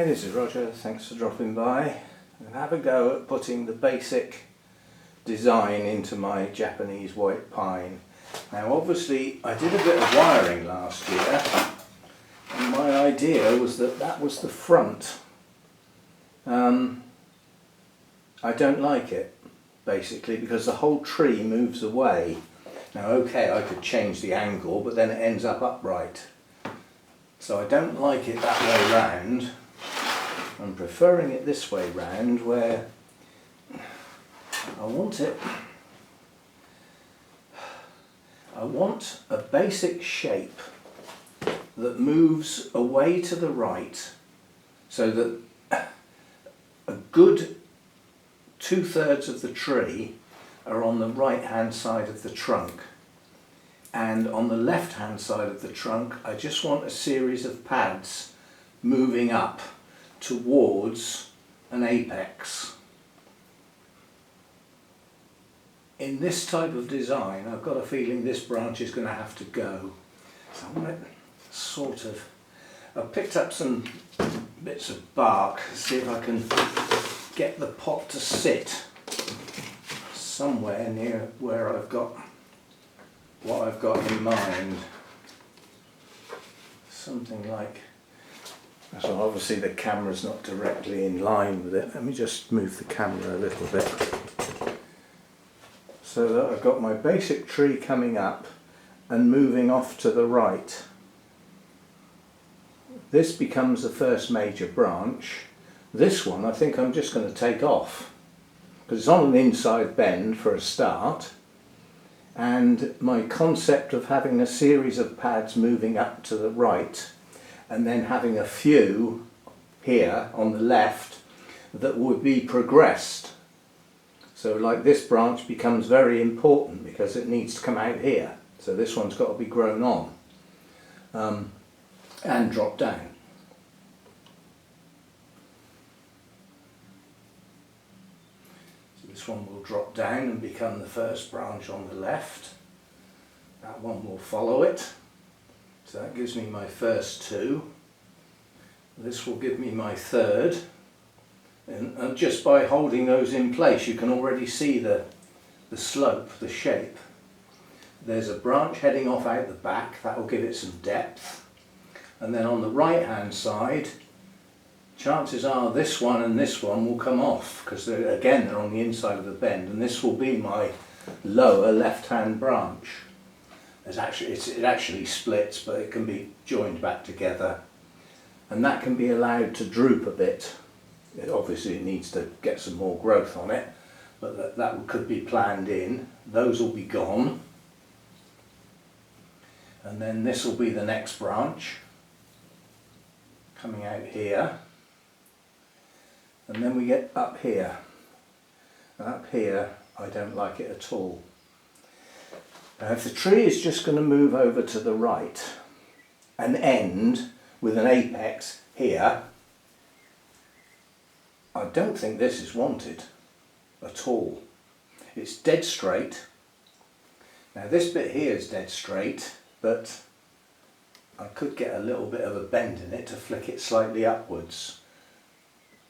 Hi, this is Roger, thanks for dropping by. I'll have a go at putting the basic design into my Japanese white pine. Now obviously I did a bit of wiring last year and my idea was that that was the front. I don't like it basically because the whole tree moves away. Now okay, I could change the angle but then it ends up upright. So I don't like it that way round. I'm preferring it this way round where I want a basic shape that moves away to the right so that a good 2/3 of the tree are on the right hand side of the trunk, and on the left hand side of the trunk I just want a series of pads moving up towards an apex. In this type of design I've got a feeling this branch is going to have to go. So I want to sort of, I've picked up some bits of bark, see if I can get the pot to sit somewhere near where I've got what I've got in mind. Something like, so obviously the camera's not directly in line with it. Let me just move the camera a little bit. So that I've got my basic tree coming up and moving off to the right. This becomes the first major branch. This one I think I'm just going to take off because it's on an inside bend for a start, and my concept of having a series of pads moving up to the right and then having a few here on the left that would be progressed. So like this branch becomes very important because it needs to come out here. So this one's got to be grown on and drop down. So this one will drop down and become the first branch on the left. That one will follow it. So that gives me my first two. This will give me my third. And just by holding those in place you can already see the slope, the shape. There's a branch heading off out the back, that will give it some depth. And then on the right hand side, chances are this one and this one will come off because again they're on the inside of the bend, and this will be my lower left hand branch. It actually splits, but it can be joined back together, and that can be allowed to droop a bit. Obviously it needs to get some more growth on it, but that could be planned in. Those will be gone, and then this will be the next branch coming out here, and then we get up here, and up here I don't like it at all. Now if the tree is just going to move over to the right and end with an apex here, I don't think this is wanted at all. It's dead straight. Now this bit here is dead straight, but I could get a little bit of a bend in it to flick it slightly upwards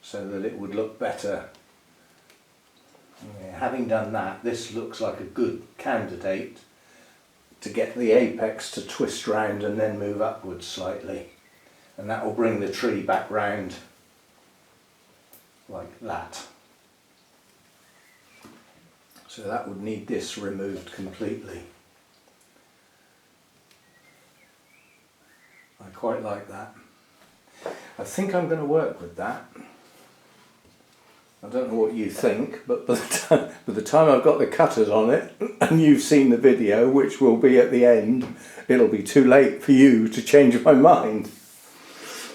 so that it would look better. Yeah, having done that, this looks like a good candidate to get the apex to twist round and then move upwards slightly, and that will bring the tree back round like that. So that would need this removed completely. I quite like that. I think I'm going to work with that. I don't know what you think, but by the time I've got the cutters on it and you've seen the video, which will be at the end, it'll be too late for you to change my mind.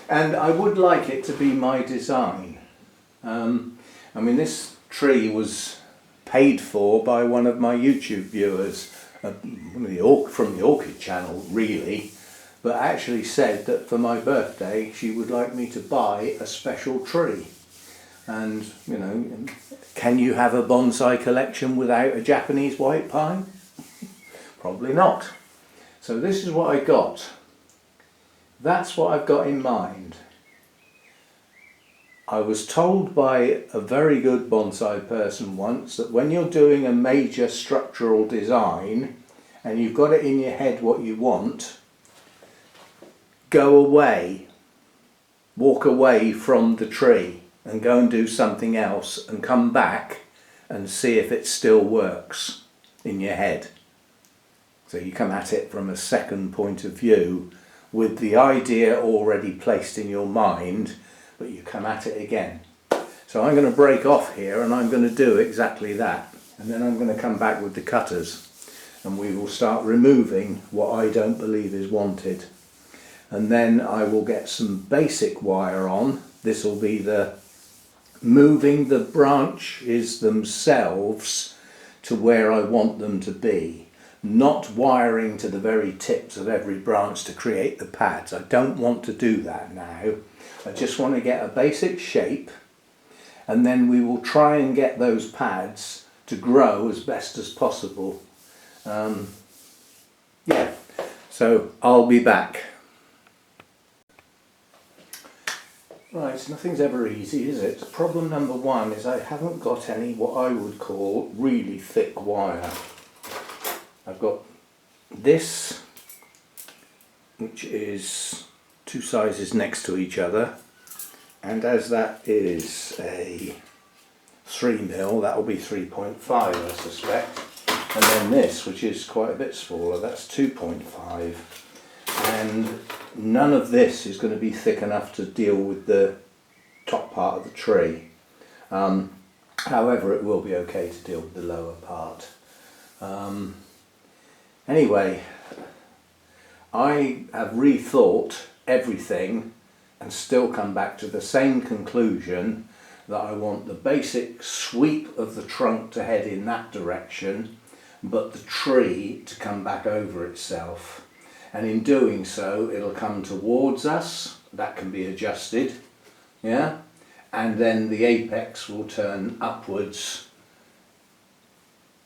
And I would like it to be my design. I mean, this tree was paid for by one of my YouTube viewers, from the Orchid channel really, but actually said that for my birthday she would like me to buy a special tree. And you know, can you have a bonsai collection without a Japanese white pine? Probably not. So this is what I got. That's what I've got in mind. I was told by a very good bonsai person once that when you're doing a major structural design and you've got it in your head what you want, go away, walk away from the tree and go and do something else and come back and see if it still works in your head. So you come at it from a second point of view with the idea already placed in your mind, but you come at it again. So I'm going to break off here and I'm going to do exactly that. And then I'm going to come back with the cutters and we will start removing what I don't believe is wanted. And then I will get some basic wire on. This will be the moving the branches themselves to where I want them to be. Not wiring to the very tips of every branch to create the pads. I don't want to do that now. I just want to get a basic shape and then we will try and get those pads to grow as best as possible. Yeah, so I'll be back. Right, nothing's ever easy, is it? Problem number one is I haven't got any what I would call really thick wire. I've got this, which is two sizes next to each other, and as that is a 3mm, that will be 3.5 I suspect, and then this, which is quite a bit smaller, that's 2.5, and none of this is going to be thick enough to deal with the top part of the tree. However, it will be okay to deal with the lower part. Anyway, I have rethought everything and still come back to the same conclusion that I want the basic sweep of the trunk to head in that direction, but the tree to come back over itself. And in doing so, it'll come towards us, that can be adjusted, yeah? And then the apex will turn upwards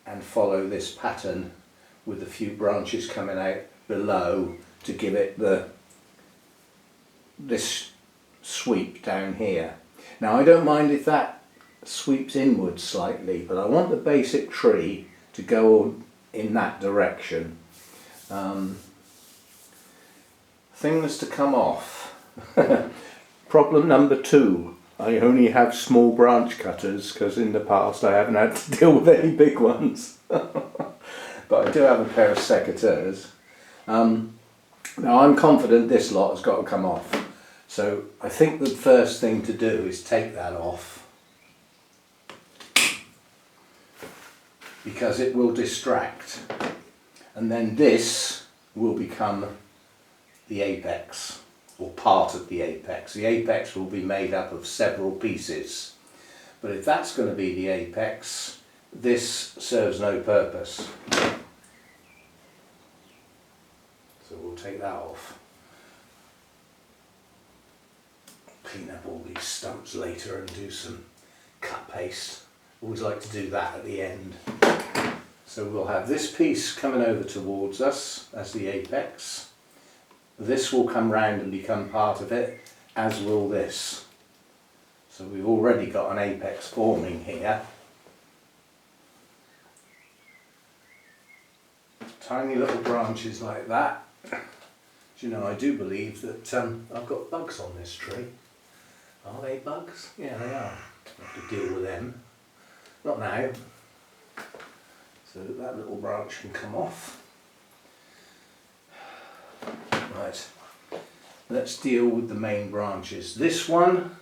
and follow this pattern with a few branches coming out below to give it this sweep down here. Now I don't mind if that sweeps inwards slightly, but I want the basic tree to go in that direction. Things to come off. Problem number two, I only have small branch cutters because in the past I haven't had to deal with any big ones. But I do have a pair of secateurs. Now I'm confident this lot has got to come off. So I think the first thing to do is take that off, because it will distract. And then this will become the apex, or part of the apex. The apex will be made up of several pieces. But if that's going to be the apex, this serves no purpose. So we'll take that off. Clean up all these stumps later and do some cut paste. Always like to do that at the end. So we'll have this piece coming over towards us as the apex. This will come round and become part of it, as will this. So we've already got an apex forming here. Tiny little branches like that. Do you know, I do believe that I've got bugs on this tree. Are they bugs? Yeah, they are. I have to deal with them. Not now. So that little branch can come off. Right, let's deal with the main branches. This one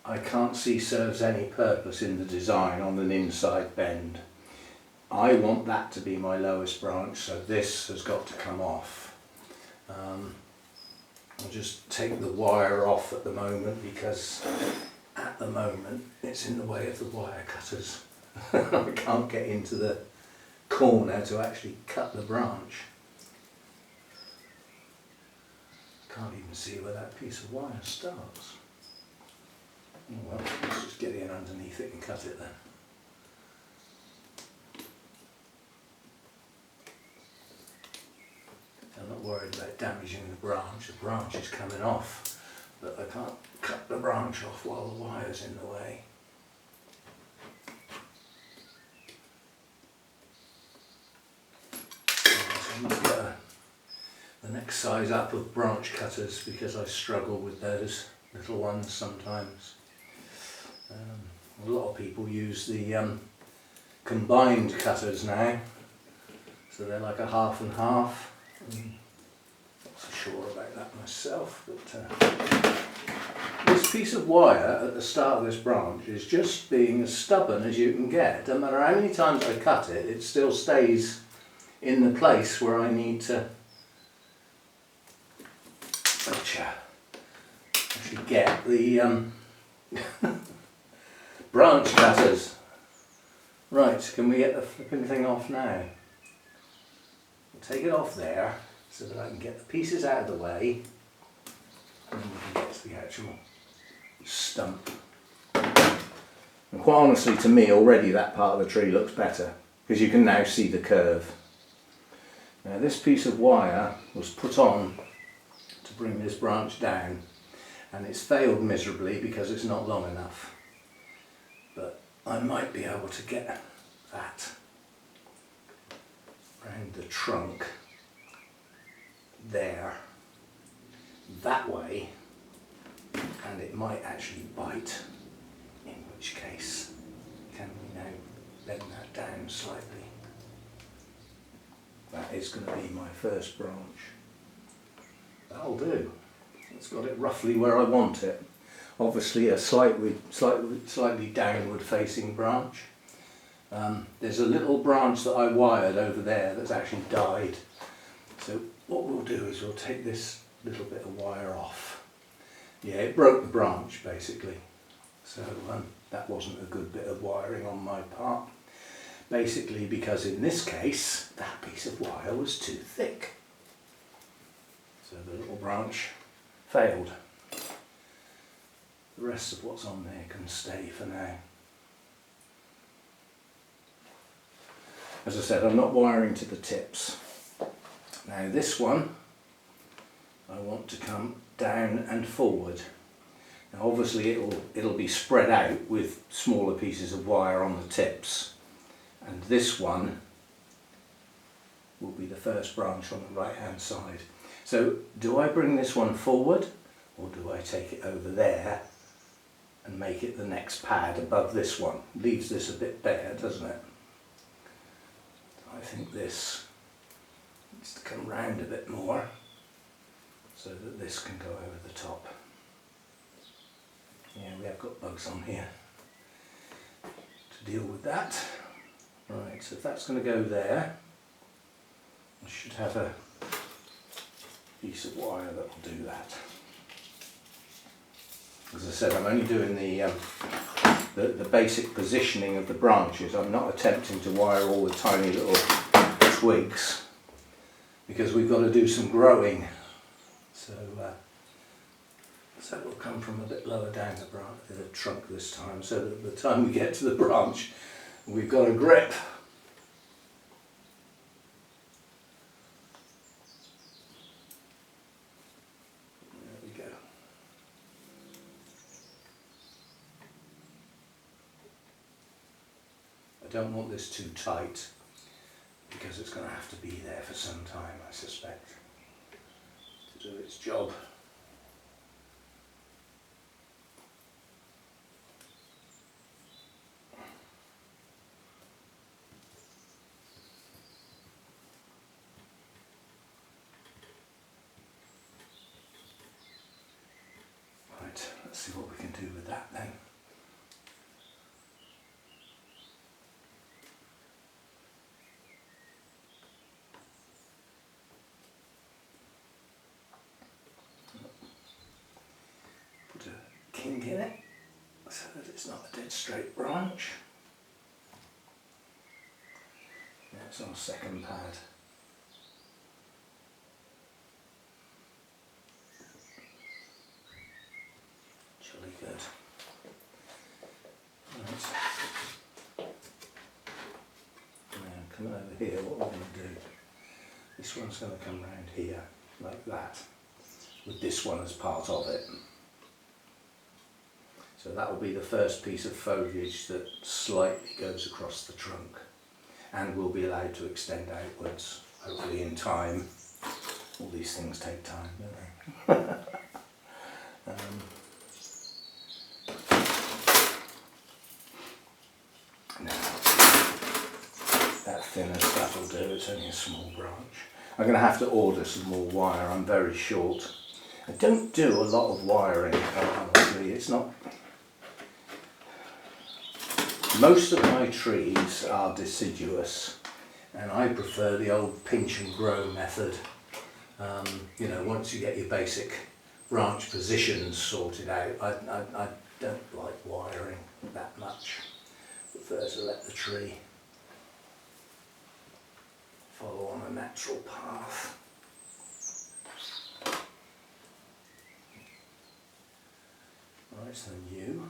I can't see serves any purpose in the design on an inside bend. I want that to be my lowest branch, so this has got to come off. I'll just take the wire off at the moment because at the moment it's in the way of the wire cutters. I can't get into the corner to actually cut the branch. Can't even see where that piece of wire starts. Oh well, let's just get in underneath it and cut it then. I'm not worried about damaging the branch is coming off, but I can't cut the branch off while the wire's in the way. I must get the next size up of branch cutters because I struggle with those little ones sometimes. A lot of people use the combined cutters now, so they're like a half and half. I'm not so sure about that myself, but this piece of wire at the start of this branch is just being as stubborn as you can get. No matter how many times I cut it, it still stays in the place where I need to actually get the branch cutters. Right, can we get the flipping thing off now? We'll take it off there so that I can get the pieces out of the way and then we can get to the actual stump. And quite honestly, to me already that part of the tree looks better because you can now see the curve. Now this piece of wire was put on to bring this branch down, and it's failed miserably because it's not long enough. But I might be able to get that around the trunk there, that way, and it might actually bite, in which case can we now bend that down slightly. That is going to be my first branch. That'll do. It's got it roughly where I want it. Obviously a slightly downward facing branch. There's a little branch that I wired over there that's actually died. So what we'll do is we'll take this little bit of wire off. Yeah, it broke the branch basically. So that wasn't a good bit of wiring on my part. Basically because in this case that piece of wire was too thick. So the little branch failed. The rest of what's on there can stay for now. As I said, I'm not wiring to the tips. Now this one I want to come down and forward. Now obviously it'll be spread out with smaller pieces of wire on the tips, and this one will be the first branch on the right hand side. So do I bring this one forward or do I take it over there and make it the next pad above this one? Leaves this a bit bare, doesn't it? I think this needs to come round a bit more so that this can go over the top. Yeah, we have got bugs on here to deal with that. Right, so if that's going to go there, I should have a piece of wire that will do that. As I said, I'm only doing the basic positioning of the branches. I'm not attempting to wire all the tiny little twigs because we've got to do some growing. So that will come from a bit lower down the trunk this time, so that by the time we get to the branch we've got a grip. There we go. I don't want this too tight because it's going to have to be there for some time, I suspect, to do its job. Right, let's see what we can do with that then. Put a kink in it so that it's not a dead straight branch. That's our second pad. Jolly good. Right. Now coming over here, what we're going to do, this one's going to come round here like that, with this one as part of it. So that will be the first piece of foliage that slightly goes across the trunk and will be allowed to extend outwards, hopefully in time. All these things take time, don't they? Now, that thinner stuff will do, it's only a small branch. I'm going to have to order some more wire, I'm very short. I don't do a lot of wiring, honestly, it's not... Most of my trees are deciduous and I prefer the old pinch and grow method. You know, once you get your basic branch positions sorted out, I don't like wiring that much. I prefer to let the tree follow on a natural path. Right, so you.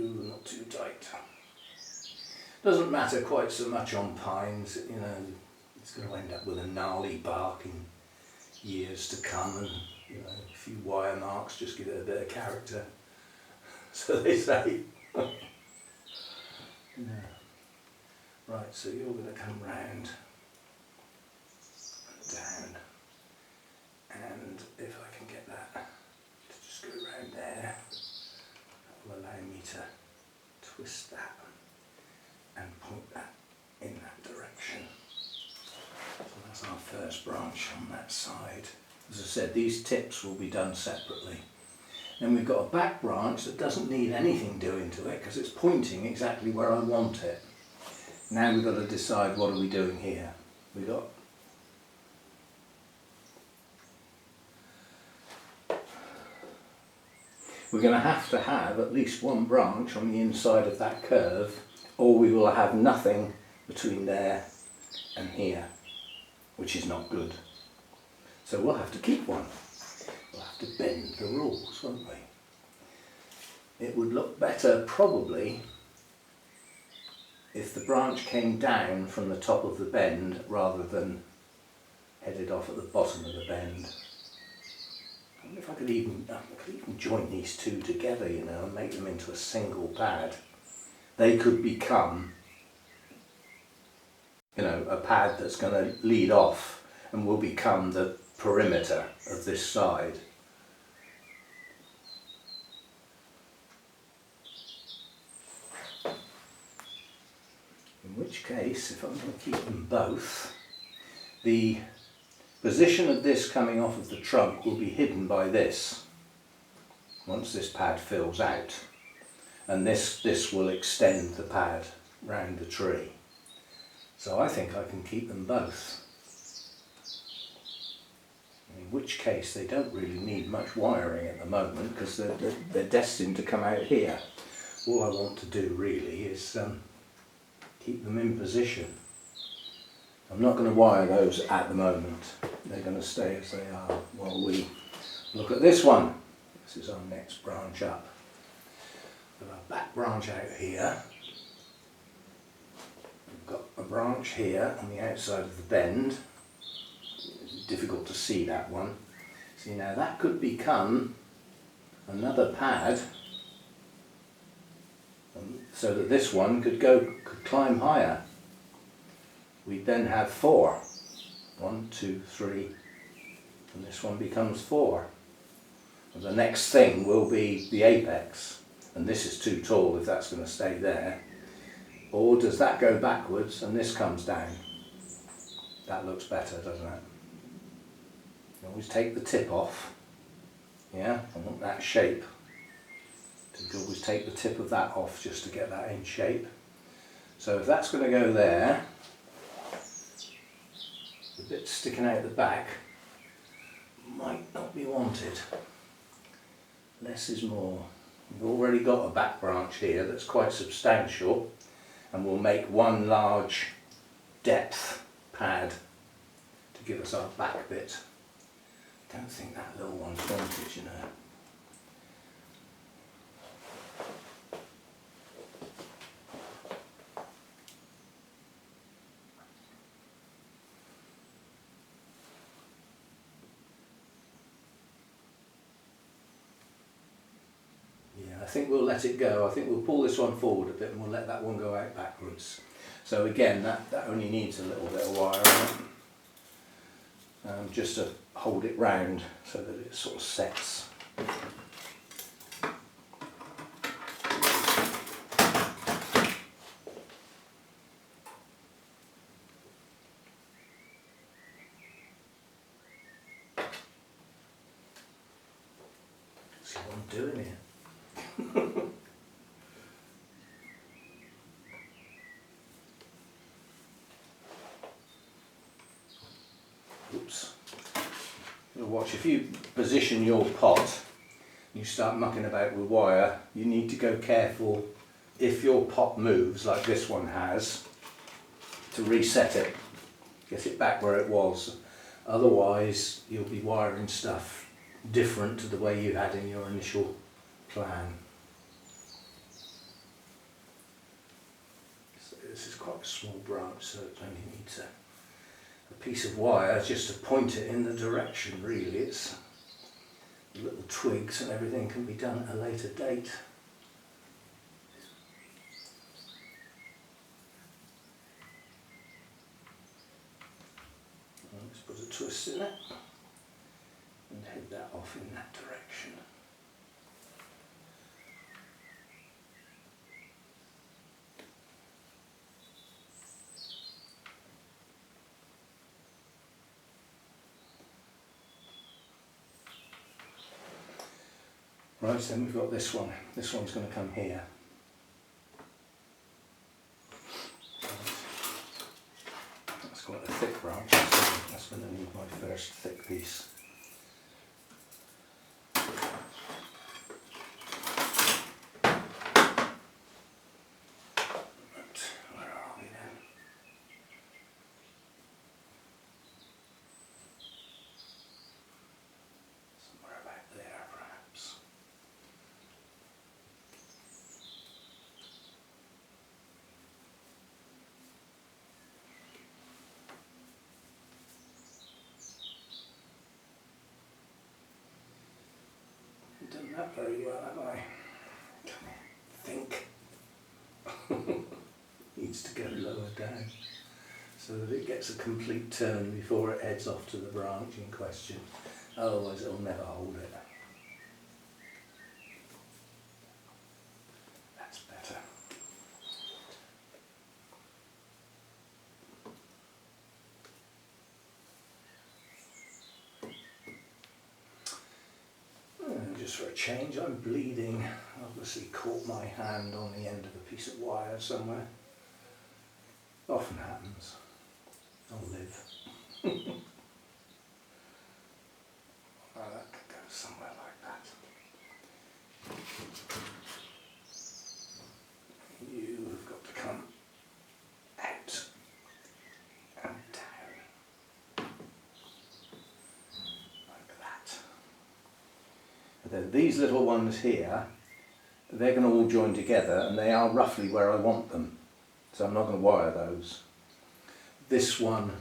Not too tight. Doesn't matter quite so much on pines, you know, it's going to end up with a gnarly bark in years to come, and you know, a few wire marks just give it a bit of character, so they say. Yeah. Right, so you're going to come round and down, and if I can get that to just go round there, that will allow me to twist that and point that in that direction. So that's our first branch on that side. As I said, these tips will be done separately. Then we've got a back branch that doesn't need anything doing to it because it's pointing exactly where I want it. Now we've got to decide what are we doing here. We're going to have at least one branch on the inside of that curve, or we will have nothing between there and here, which is not good. So we'll have to keep one. We'll have to bend the rules, won't we? It would look better probably if the branch came down from the top of the bend rather than headed off at the bottom of the bend. I wonder if I could even join these two together, you know, and make them into a single pad. They could become, you know, a pad that's going to lead off and will become the perimeter of this side. In which case, if I'm going to keep them both, the position of this coming off of the trunk will be hidden by this once this pad fills out, and this will extend the pad round the tree. So I think I can keep them both, in which case they don't really need much wiring at the moment because they're destined to come out here. All I want to do really is keep them in position. I'm not going to wire those at the moment. They're going to stay as they are while we look at this one. This is our next branch up. We've got our back branch out here. We've got a branch here on the outside of the bend. It's difficult to see that one. See, now that could become another pad, so that this one could climb higher. We then have 4. 1, 2, 3, and this one becomes 4. And the next thing will be the apex, and this is too tall if that's going to stay there. Or does that go backwards and this comes down? That looks better, doesn't it? You always take the tip off. Yeah, I want that shape. You always take the tip of that off just to get that in shape. So if that's going to go there, the bit sticking out the back might not be wanted. Less is more. We've already got a back branch here that's quite substantial, and we'll make one large depth pad to give us our back bit. I don't think that little one's wanted, you know. think we'll let it go. I think we'll pull this one forward a bit and we'll let that one go out backwards. So again, that only needs a little bit of wire on it, just to hold it round so that it sort of sets. See what I'm doing here. Oops. You'll watch, if you position your pot, you start mucking about with wire, you need to go careful if your pot moves like this one has, to reset it, get it back where it was. Otherwise you'll be wiring stuff different to the way you had in your initial plan. So this is quite a small branch, so it only needs a piece of wire just to point it in the direction. Really, it's little twigs and everything can be done at a later date. Let's put a twist in it and head that off in that direction. Right, then we've got this one. This one's going to come here. That's quite a thick branch, so that's going to need my first thick piece. Right, where are we then? Somewhere about there, perhaps. Done that very well, have I? Think. Needs to go lower down so that it gets a complete turn before it heads off to the branch in question. Otherwise it'll never hold it. That's better. Just for a change, I'm bleeding. Obviously caught my hand on the end of a piece of wire somewhere. Often happens. I'll live. Well, that could go somewhere like that. You have got to come out and down. Like that. And then these little ones here, they're going to all join together and they are roughly where I want them. So I'm not going to wire those. This one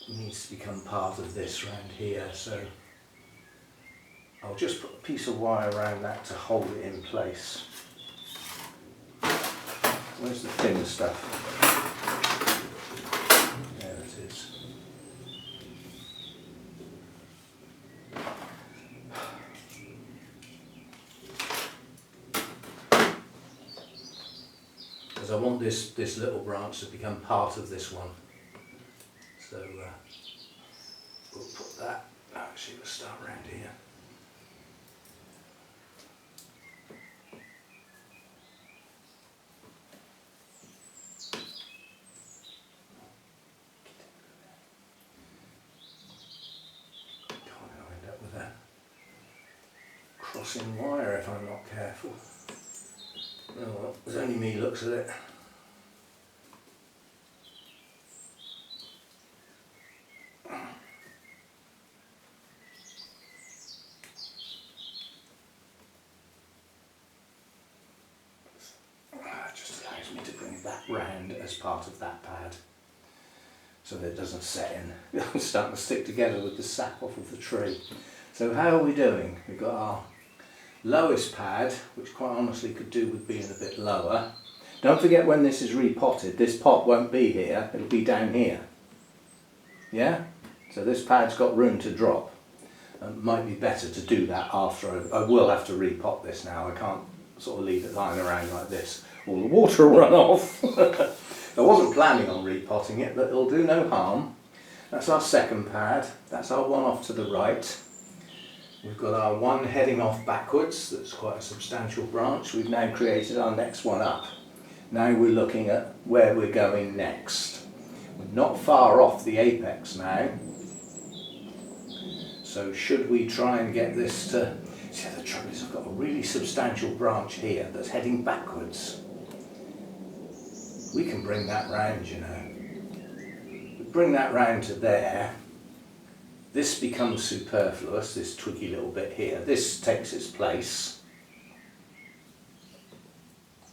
needs to become part of this round here, so I'll just put a piece of wire around that to hold it in place. Where's the thin stuff? There it is. Because I want this little branch to become part of this one. So we'll put that, actually we'll start around here. I'll end up with a crossing wire if I'm not careful. Oh well, there's only me looks at it. Just allows me to bring that round as part of that pad so that it doesn't set in. It's starting to stick together with the sap off of the tree. So how are we doing? We've got lowest pad, which quite honestly could do with being a bit lower. Don't forget, when this is repotted, this pot won't be here, it'll be down here. Yeah? So this pad's got room to drop. Might be better to do that after. I will have to repot this now. I can't sort of leave it lying around like this. All the water will run off. I wasn't planning on repotting it, but it'll do no harm. That's our second pad. That's our one off to the right. We've got our one heading off backwards. That's quite a substantial branch. We've now created our next one up. Now we're looking at where we're going next. We're not far off the apex now. So should we try and get this to... See, the trouble is I've got a really substantial branch here that's heading backwards. We can bring that round, you know. We bring that round to there. This becomes superfluous, this twiggy little bit here. This takes its place.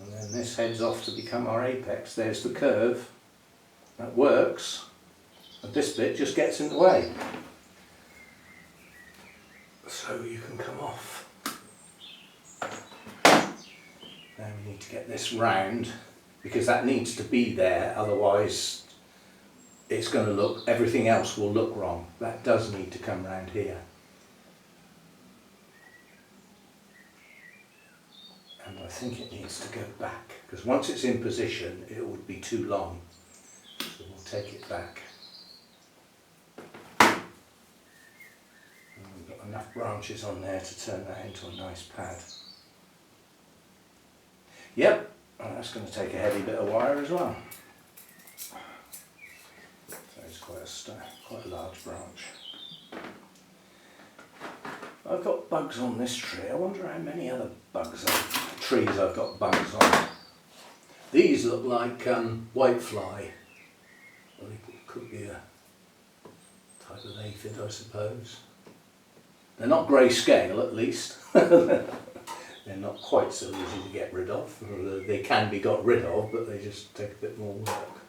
And then this heads off to become our apex. There's the curve. That works. And this bit just gets in the way. So you can come off. Now we need to get this round, because that needs to be there, otherwise it's going to look, everything else will look wrong. That does need to come round here. And I think it needs to go back, because once it's in position it would be too long. So we'll take it back. Enough branches on there to turn that into a nice pad. Yep, and that's going to take a heavy bit of wire as well. So it's quite a large branch. I've got bugs on this tree. I wonder how many other trees I've got bugs on. These look like whitefly. Well, it could be a type of aphid, I suppose. They're not grey-scale, at least. They're not quite so easy to get rid of. They can be got rid of, but they just take a bit more work.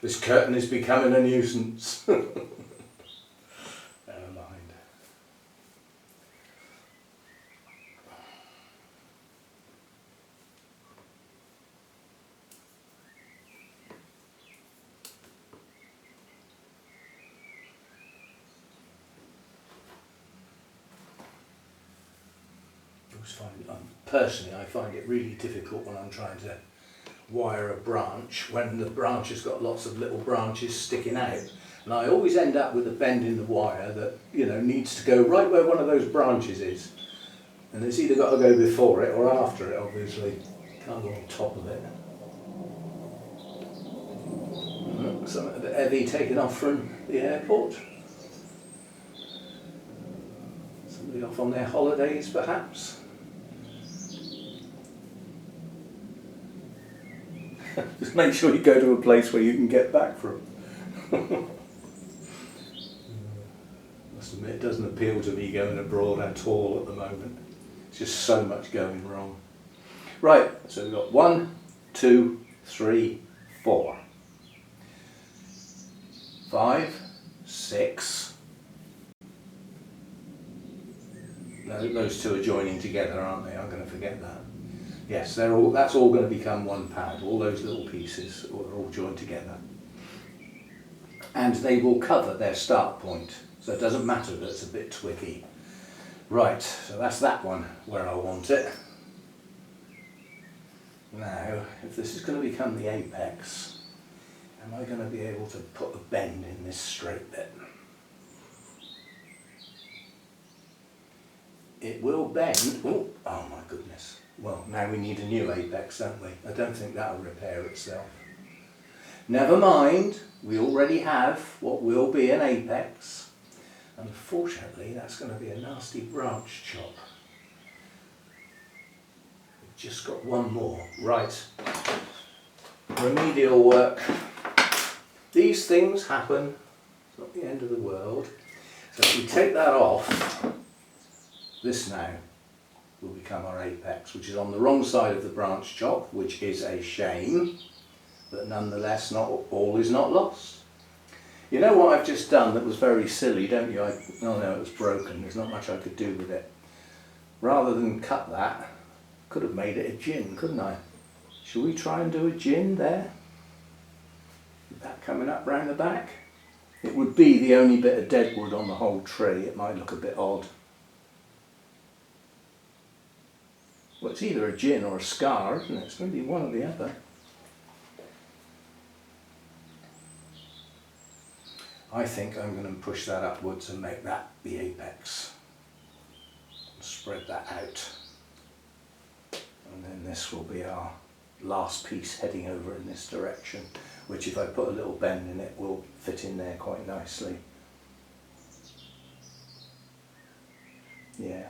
This curtain is becoming a nuisance. Never mind. Personally, I find it really difficult when I'm trying to wire a branch, when the branch has got lots of little branches sticking out, and I always end up with a bend in the wire that, you know, needs to go right where one of those branches is, and it's either got to go before it or after it. Obviously can't go on top of it. Something a bit heavy taken off from the airport. Somebody off on their holidays perhaps. Just make sure you go to a place where you can get back from. Must admit, it doesn't appeal to me going abroad at all at the moment. It's just so much going wrong. Right, so we've got 1, 2, 3, 4, 5, 6. No, those two are joining together, aren't they? I'm going to forget that. Yes, that's all going to become one pad. All those little pieces are all joined together. And they will cover their start point. So it doesn't matter that it's a bit twiggy. Right, so that's that one where I want it. Now, if this is going to become the apex, am I going to be able to put a bend in this straight bit? It will bend. Oh my goodness. Well, now we need a new apex, don't we? I don't think that'll repair itself. Never mind, we already have what will be an apex. Unfortunately, that's going to be a nasty branch chop. We've just got one more. Right. Remedial work. These things happen It's not the end of the world. So if we take that off, this now will become our apex, which is on the wrong side of the branch chop, which is a shame, but nonetheless not all is not lost. You know what I've just done that was very silly, don't you? Oh no, it was broken. There's not much I could do with it. Rather than cut that, I could have made it a gin, couldn't I? Shall we try and do a gin there? With that coming up round the back? It would be the only bit of dead wood on the whole tree. It might look a bit odd. Well, it's either a gin or a scar, isn't it? It's going to be one or the other. I think I'm going to push that upwards and make that the apex. Spread that out. And then this will be our last piece heading over in this direction, which if I put a little bend in it will fit in there quite nicely. Yeah.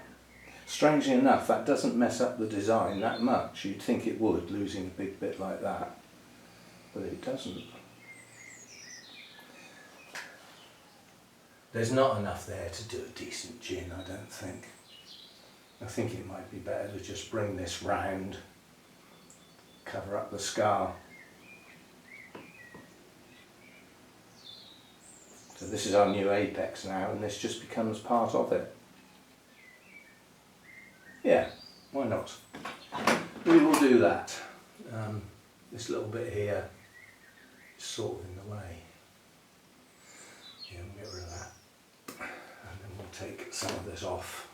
Strangely enough, that doesn't mess up the design that much. You'd think it would, losing a big bit like that, but it doesn't. There's not enough there to do a decent gin, I don't think. I think it might be better to just bring this round, cover up the scar. So this is our new apex now, and this just becomes part of it. Yeah, why not? We will do that. This little bit here is sort of in the way. Yeah, we'll get rid of that. And then we'll take some of this off.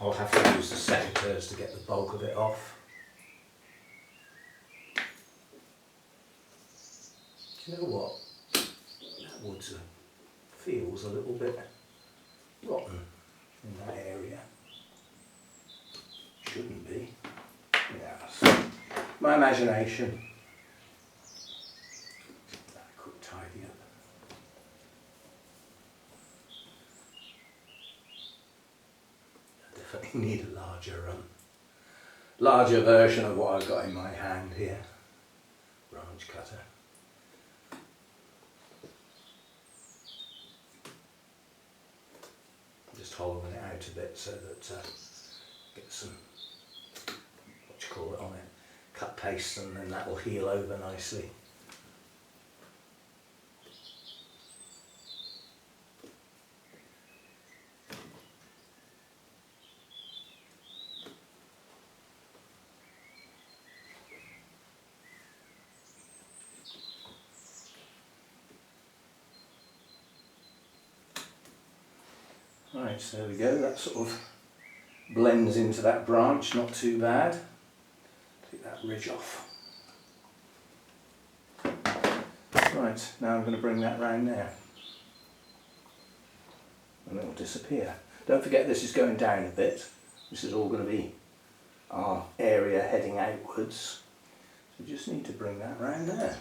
I'll have to use the secateurs to get the bulk of it off. Do you know what? That wood feels a little bit rotten in that area. Shouldn't be. Yeah, so my imagination. That quick tidy up. I need a larger version of what I've got in my hand here. Branch cutter. Just hollowing it out a bit so that get some, what do you call it on it, cut paste, and then that will heal over nicely. Right, so there we go, that sort of blends into that branch, not too bad. Take that ridge off. Right, now I'm going to bring that round there. And it will disappear. Don't forget this is going down a bit. This is all going to be our area heading outwards. So we just need to bring that round there.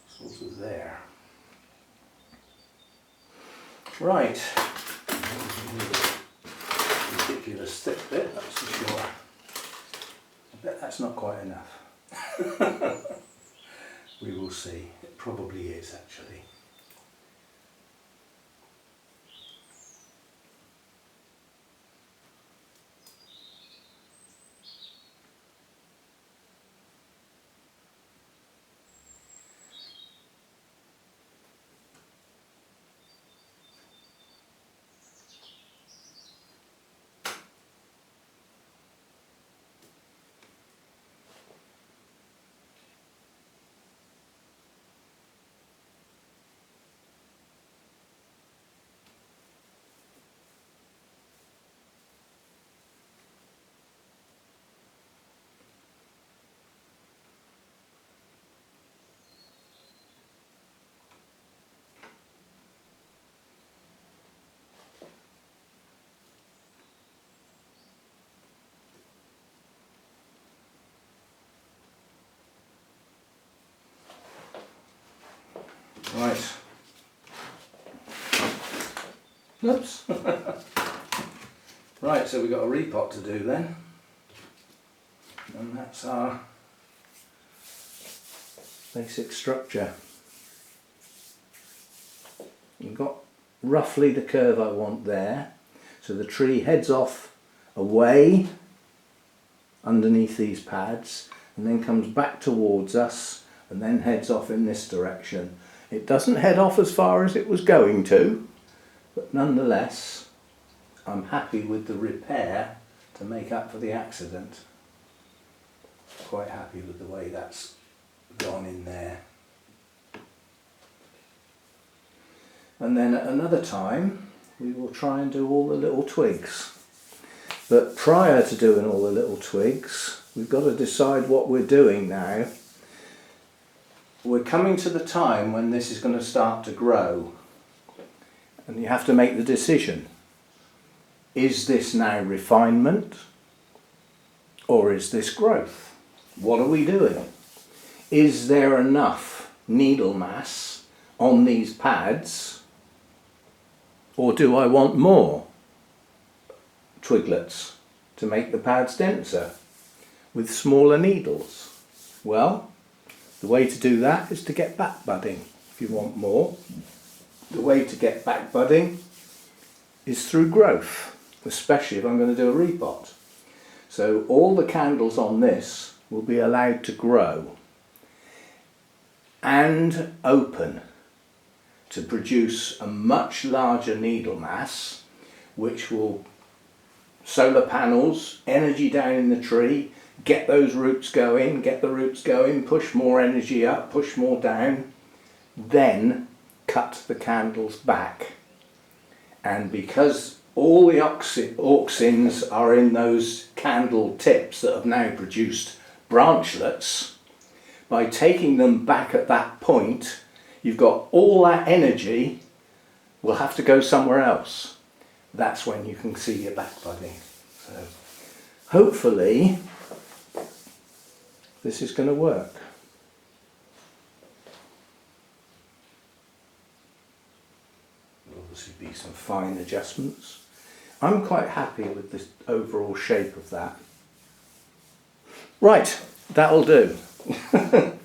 Sort of there. Right. Ridiculous thick bit, that's for sure. I bet that's not quite enough. We will see. It probably is actually. Right. Oops. Right, so we've got a repot to do then. And that's our basic structure. You've got roughly the curve I want there. So the tree heads off away underneath these pads and then comes back towards us and then heads off in this direction. It doesn't head off as far as it was going to, but nonetheless I'm happy with the repair to make up for the accident. Quite happy with the way that's gone in there. And then at another time we will try and do all the little twigs. But prior to doing all the little twigs, we've got to decide what we're doing now. We're coming to the time when this is going to start to grow. And you have to make the decision. Is this now refinement? Or is this growth? What are we doing? Is there enough needle mass on these pads? Or do I want more twiglets to make the pads denser with smaller needles? Well, the way to do that is to get back budding if you want more. The way to get back budding is through growth, especially if I'm going to do a repot. So all the candles on this will be allowed to grow and open to produce a much larger needle mass, which will solar panels, energy down in the tree, get those roots going, push more energy up, push more down, then cut the candles back. And because all the auxins are in those candle tips that have now produced branchlets, by taking them back at that point, you've got all that energy will have to go somewhere else. That's when you can see your back budding. So hopefully this is going to work. There'll obviously be some fine adjustments. I'm quite happy with the overall shape of that. Right, that'll do.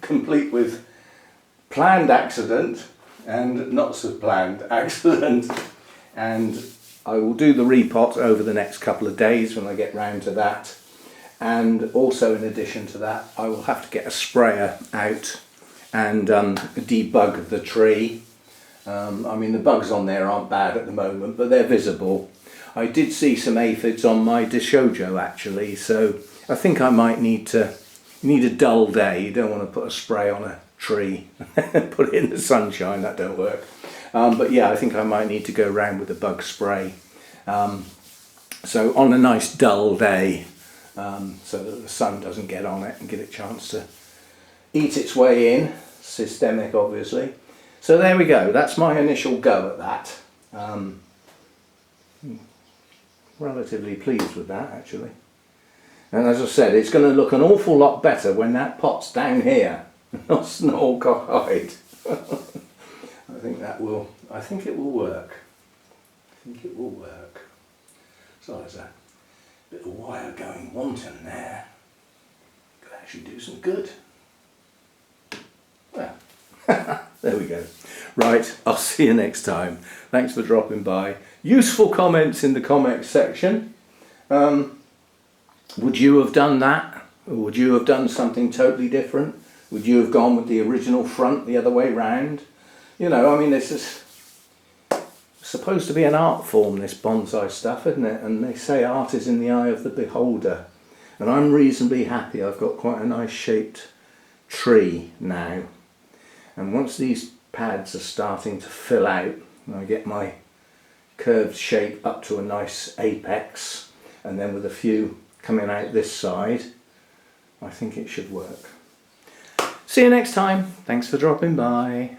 Complete with planned accident and not so planned accident. And I will do the repot over the next couple of days when I get round to that. And also, in addition to that, I will have to get a sprayer out and debug the tree. I mean, the bugs on there aren't bad at the moment, but they're visible. I did see some aphids on my Dishojo actually, so I think I might need a dull day. You don't want to put a spray on a tree and put it in the sunshine, that don't work. But yeah, I think I might need to go around with a bug spray. So on a nice dull day, so that the sun doesn't get on it and get a chance to eat its way in, systemic obviously. So there we go, that's my initial go at that. Relatively pleased with that actually. And as I said, it's going to look an awful lot better when that pot's down here, not all cockeyed. I think it will work. I think it will work. So there's a bit of wire going wanton there. Could actually do some good. Well, there we go. Right, I'll see you next time. Thanks for dropping by. Useful comments in the comments section. Would you have done that? Or would you have done something totally different? Would you have gone with the original front the other way round? You know, I mean, this is supposed to be an art form, this bonsai stuff, isn't it? And they say art is in the eye of the beholder. And I'm reasonably happy. I've got quite a nice shaped tree now. And once these pads are starting to fill out, and I get my curved shape up to a nice apex, and then with a few coming out this side, I think it should work. See you next time. Thanks for dropping by.